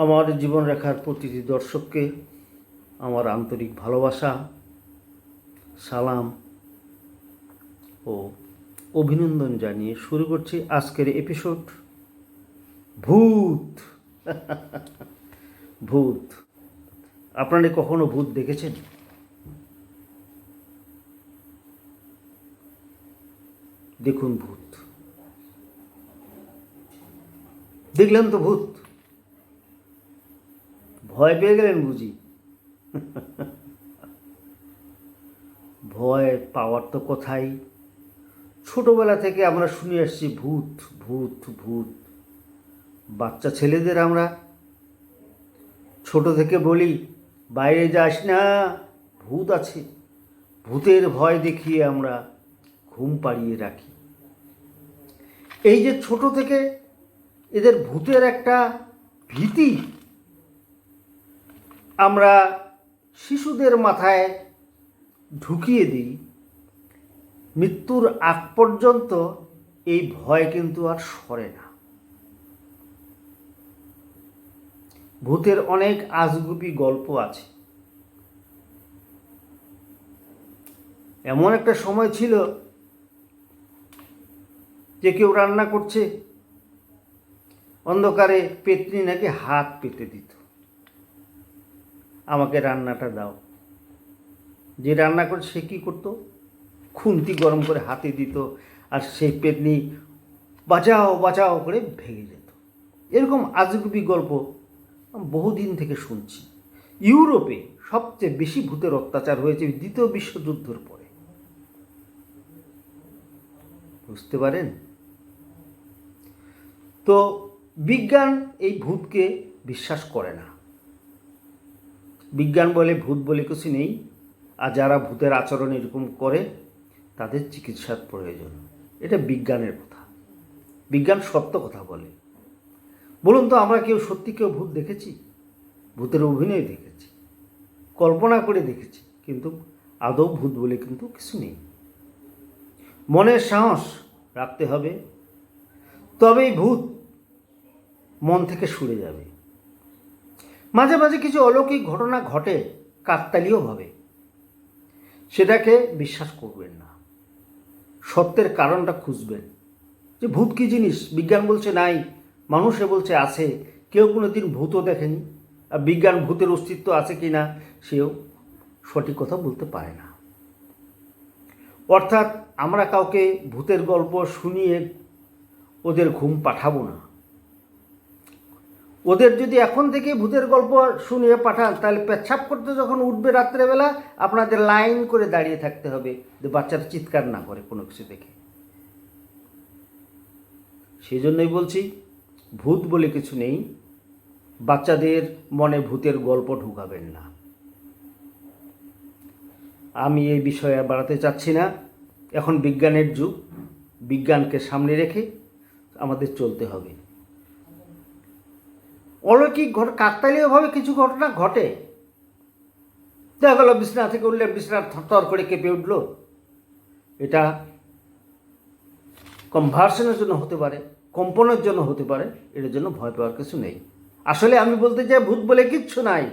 আমার জীবনরেখার প্রতিটি দর্শককে আমার আন্তরিক ভালোবাসা, সালাম ও অভিনন্দন জানিয়ে শুরু করছি আজকের এপিসোড। ভূত। ভূত। আপনারা কখনো ভূত দেখেছেন? দেখুন ভূত। দেখলেন তো ভূত, ভয় পেয়ে গেলেন বুঝি? ভয় পাওয়ার তো কথাই। ছোটবেলা থেকে আমরা শুনে আসছি ভূত ভূত ভূত। বাচ্চা ছেলেদের আমরা ছোট থেকে বলি, বাইরে যাস না, ভূত আছে। ভূতের ভয় দেখিয়ে আমরা ঘুম পাড়িয়ে রাখি। এই যে ছোট থেকে এদের ভূতের একটা ভীতি আমরা শিশুদের মাথায় ঢুকিয়ে দিই, মৃত্যুর আগ পর্যন্ত এই ভয় কিন্তু আর সরে না। ভূতের অনেক আজগুবি গল্প আছে। এমন একটা সময় ছিল যে কেউ রান্না করছে, অন্ধকারে পেতনি নাকি হাত পেতে দিত, আমাকে রান্নাটা দাও। যে রান্না করে সে কী করতো, খুন্তি গরম করে হাতে দিত, আর সেই পেতনি বাঁচাও বাঁচাও করে ভেঙে যেত। এরকম আজগুবি গল্প বহুদিন থেকে শুনছি। ইউরোপে সবচেয়ে বেশি ভূতের অত্যাচার হয়েছে দ্বিতীয় বিশ্বযুদ্ধের পরে। বুঝতে পারেন? তো বিজ্ঞান এই ভূতকে বিশ্বাস করে না। বিজ্ঞান বলে ভূত বলে কিছু নেই, আর যারা ভূতের আচরণ এরকম করে তাদের চিকিৎসার প্রয়োজন। এটা বিজ্ঞানের কথা। বিজ্ঞান সত্য কথা বলে। বলুন তো, আমরা কেউ সত্যি কেউ ভূত দেখেছি? ভূতের অভিনয় দেখেছি, কল্পনা করে দেখেছি, কিন্তু আদৌ ভূত বলে কিন্তু কিছু নেই। মনের সাহস রাখতে হবে, তবেই ভূত মন থেকে সরে যাবে। মাঝে মাঝে কিছু অলৌকিক ঘটনা ঘটে কাকতালীয়ভাবে, সেটাকে বিশ্বাস করবেন না। সত্যের কারণটা খুঁজবেন যে ভূত কী জিনিস। বিজ্ঞান বলছে নাই, মানুষে বলছে আছে। কেউ কোনো দিন ভূতও দেখেনি, আর বিজ্ঞান ভূতের অস্তিত্ব আছে কি না সেও সঠিক কথা বলতে পারে না। অর্থাৎ আমরা কাউকে ভূতের গল্প শুনিয়ে ওদের ঘুম পাঠাবো না। ওদের যদি এখন থেকে ভূতের গল্প শুনিয়ে পাঠান, তাহলে পেচ্ছাপ করতে যখন উঠবে রাত্রেবেলা, আপনাদের লাইন করে দাঁড়িয়ে থাকতে হবে যে বাচ্চারা চিৎকার না করে কোনো কিছু দেখে। সেই জন্যই বলছি, ভূত বলে কিছু নেই। বাচ্চাদের মনে ভূতের গল্প ঢুকাবেন না। আমি এই বিষয়ে বাড়াতে চাচ্ছি না। এখন বিজ্ঞানের যুগ, বিজ্ঞানকে সামনে রেখে আমাদের চলতে হবে। অলৌকিক কাকতালীয়ভাবে কিছু ঘটনা ঘটে। দেখা গেল বিছানা থেকে উঠলে বিছানা থরথর করে কেঁপে উঠল। এটা কনভার্সনের জন্য হতে পারে, কম্পনের জন্য হতে পারে। এটার জন্য ভয় পাওয়ার কিছু নেই। আসলে আমি বলতে চাই, ভূত বলে কিচ্ছু নাই।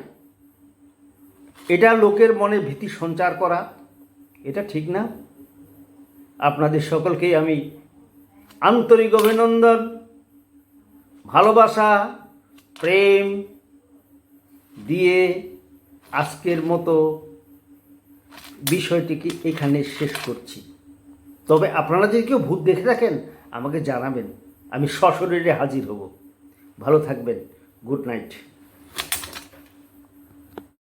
এটা লোকের মনে ভীতি সঞ্চার করা, এটা ঠিক না। আপনাদের সকলকেই আমি আন্তরিক অভিনন্দন, ভালোবাসা, প্রেম দিয়ে আজকের মতো বিষয়টিকে এখানে শেষ করছি। তবে আপনারা যদি কেউ ভূত দেখে থাকেন আমাকে জানাবেন, আমি সশরীরে হাজির হব। ভালো থাকবেন। Good night.